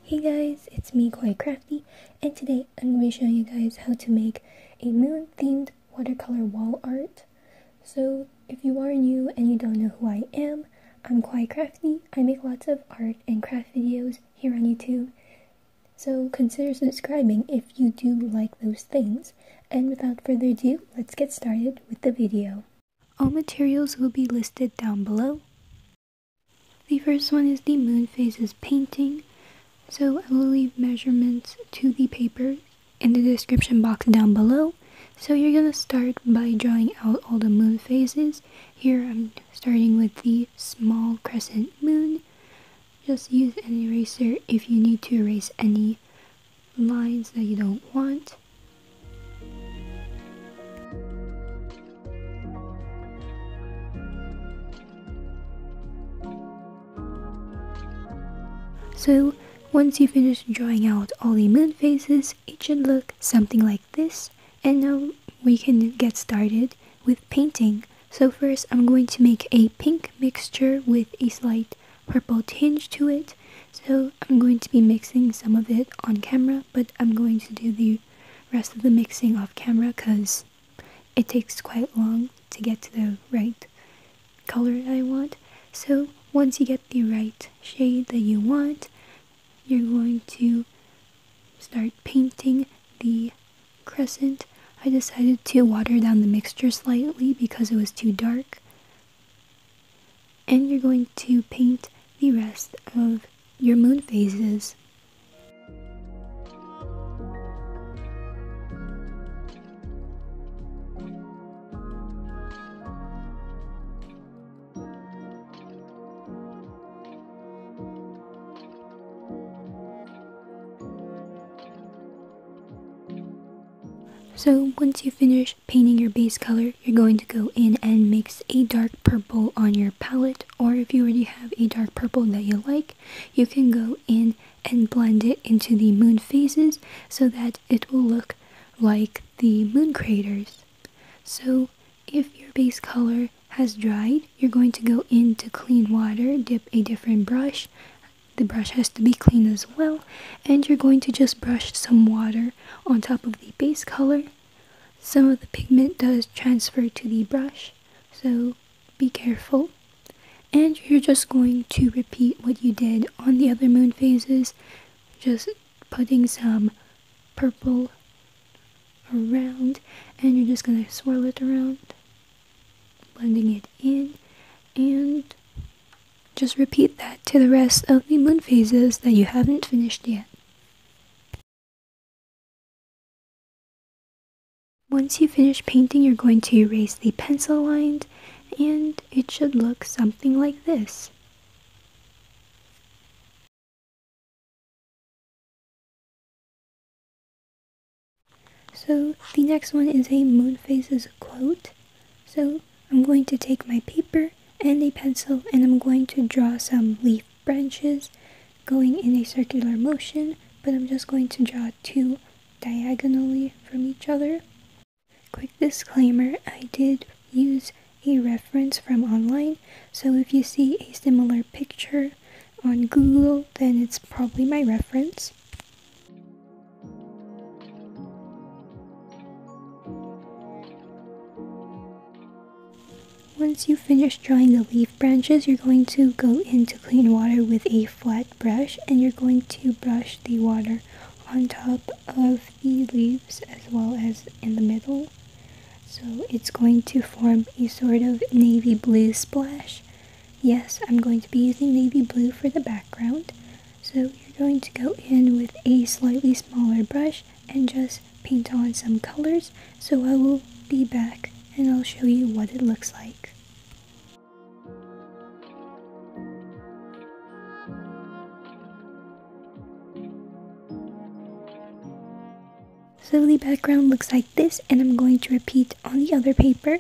Hey guys, it's me, Kawaii Crafty, and today I'm going to be showing you guys how to make a moon-themed watercolor wall art. So, if you are new and you don't know who I am, I'm Kawaii Crafty. I make lots of art and craft videos here on YouTube, so consider subscribing if you do like those things. And without further ado, let's get started with the video. All materials will be listed down below. The first one is the moon phases painting. So I will leave measurements to the paper in the description box down below. So you're going to start by drawing out all the moon phases. Here I'm starting with the small crescent moon. Just use an eraser if you need to erase any lines that you don't want. So once you finish drawing out all the moon phases, it should look something like this. And now we can get started with painting. So first I'm going to make a pink mixture with a slight purple tinge to it. So I'm going to be mixing some of it on camera, but I'm going to do the rest of the mixing off camera because it takes quite long to get to the right color that I want. So once you get the right shade that you want, you're going to start painting the crescent. I decided to water down the mixture slightly because it was too dark. And you're going to paint the rest of your moon phases. So once you finish painting your base color, you're going to go in and mix a dark purple on your palette, or if you already have a dark purple that you like, you can go in and blend it into the moon phases so that it will look like the moon craters. So if your base color has dried, you're going to go into clean water, dip a different brush. The brush has to be clean as well, and you're going to just brush some water on top of the base color. Some of the pigment does transfer to the brush, so be careful. And you're just going to repeat what you did on the other moon phases, just putting some purple around, and you're just going to swirl it around, blending it in, and just repeat that to the rest of the moon phases that you haven't finished yet. Once you finish painting, you're going to erase the pencil lines, and it should look something like this. So the next one is a moon phases quote. So I'm going to take my paper and a pencil, and I'm going to draw some leaf branches going in a circular motion, but I'm just going to draw two diagonally from each other. Quick disclaimer, I did use a reference from online, so if you see a similar picture on Google, then it's probably my reference. Once you finish drawing the leaf branches, you're going to go into clean water with a flat brush, and you're going to brush the water on top of the leaves as well as in the middle. So it's going to form a sort of navy blue splash. Yes, I'm going to be using navy blue for the background. So you're going to go in with a slightly smaller brush and just paint on some colors. So I will be back and I'll show you what it looks like. So the background looks like this, and I'm going to repeat on the other paper.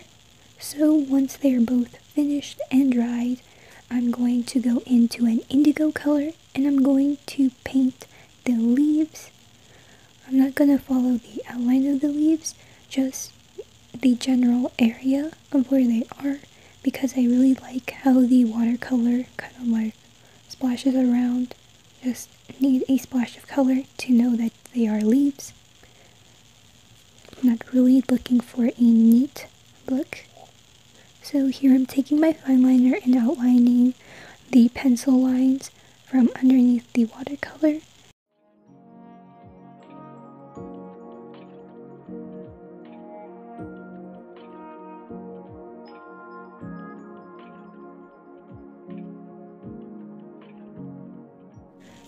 So once they are both finished and dried, I'm going to go into an indigo color, and I'm going to paint the leaves. I'm not going to follow the outline of the leaves, just the general area of where they are, because I really like how the watercolor kind of like splashes around just need a splash of color to know that they are leaves. I'm not really looking for a neat look. So here I'm taking my fine liner and outlining the pencil lines from underneath the watercolor.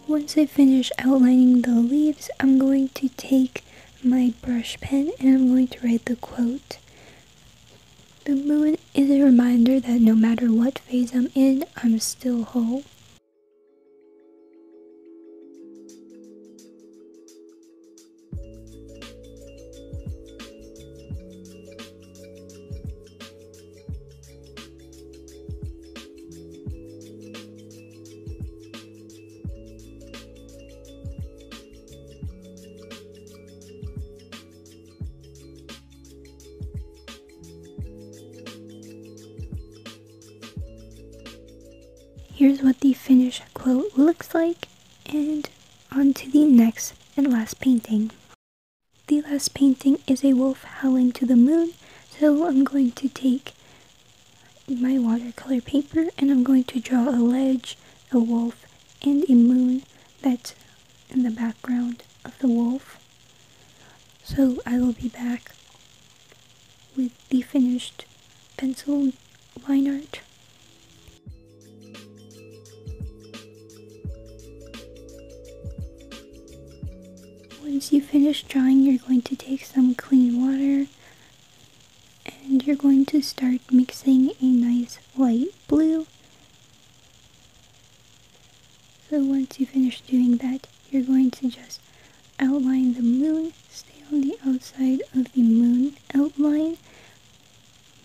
Once I finish outlining the leaves, I'm going to take my brush pen and I'm going to write the quote. The moon is a reminder that no matter what phase I'm in, I'm still whole. Here's what the finished quote looks like, and on to the next and last painting. The last painting is a wolf howling to the moon, so I'm going to take my watercolor paper and I'm going to draw a ledge, a wolf, and a moon that's in the background of the wolf. So I will be back with the finished pencil line art. Once you finish drawing, you're going to take some clean water and you're going to start mixing a nice light blue. So once you finish doing that, you're going to just outline the moon, stay on the outside of the moon outline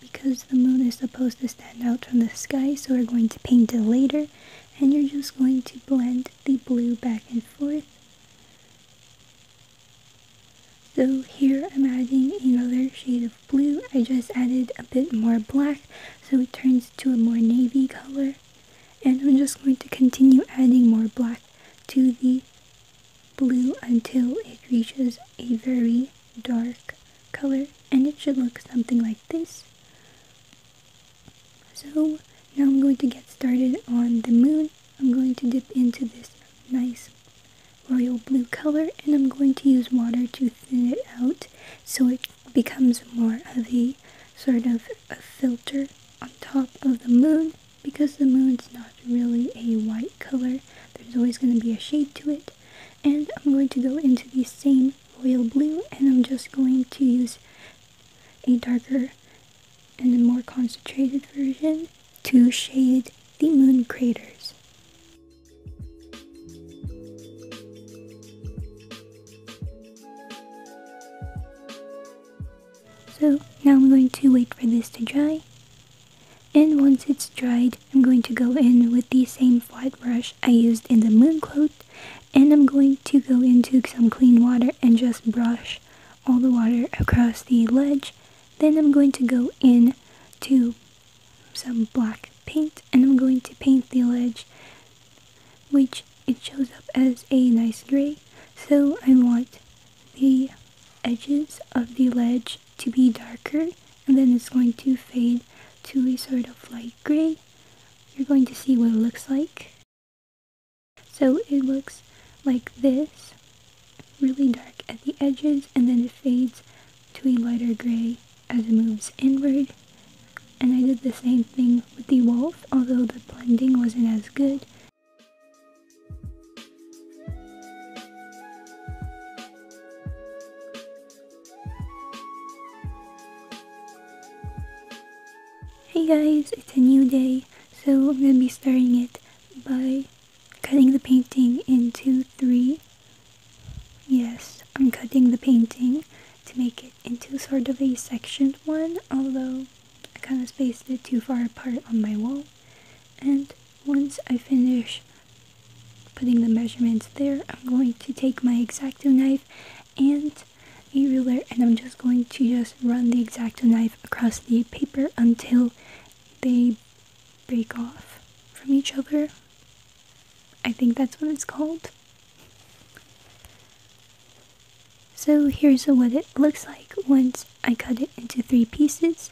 because the moon is supposed to stand out from the sky, so we're going to paint it later, and you're just going to blend the blue back and forth. So here I'm adding another shade of blue. I just added a bit more black so it turns to a more navy color. And I'm just going to continue adding more black to the blue until it reaches a very dark color. And it should look something like this. So now I'm going to get started on the moon. I'm going to dip into this nice royal blue color and I'm going to use water to thin it out so it becomes more of a sort of a filter on top of the moon, because the moon's not really a white color. There's always going to be a shade to it. And I'm going to go into the same royal blue and I'm just going to use a darker and a more concentrated version to shade the moon craters. So now I'm going to wait for this to dry, and once it's dried I'm going to go in with the same flat brush I used in the moon quote, and I'm going to go into some clean water and just brush all the water across the ledge. Then I'm going to go in to some black paint and I'm going to paint the ledge, which it shows up as a nice gray. So I want the edges of the ledge to be darker, and then it's going to fade to a sort of light gray. You're going to see what it looks like. So it looks like this, really dark at the edges, and then it fades to a lighter gray as it moves inward. And I did the same thing with the wolf, although the blending wasn't as good. Hey guys, it's a new day, so I'm going to be starting it by cutting the painting into 3. Yes, I'm cutting the painting to make it into sort of a sectioned one, although I kind of spaced it too far apart on my wall. And once I finish putting the measurements there, I'm going to take my X-Acto knife and a ruler, and I'm just going to run the X-Acto knife across the paper until they break off from each other. I think that's what it's called. So here's what it looks like once I cut it into 3 pieces.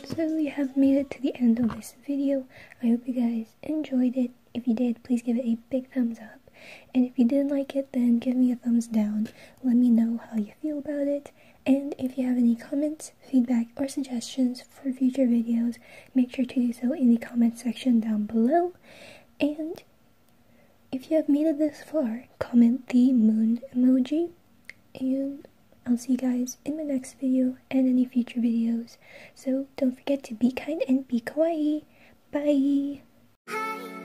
So we have made it to the end of this video. I hope you guys enjoyed it. If you did, please give it a big thumbs up. And if you didn't like it, then give me a thumbs down. Let me know how you feel about it. And if you have any comments, feedback, or suggestions for future videos, make sure to do so in the comment section down below. And if you have made it this far, comment the moon emoji. And I'll see you guys in my next video and any future videos. So don't forget to be kind and be kawaii. Bye!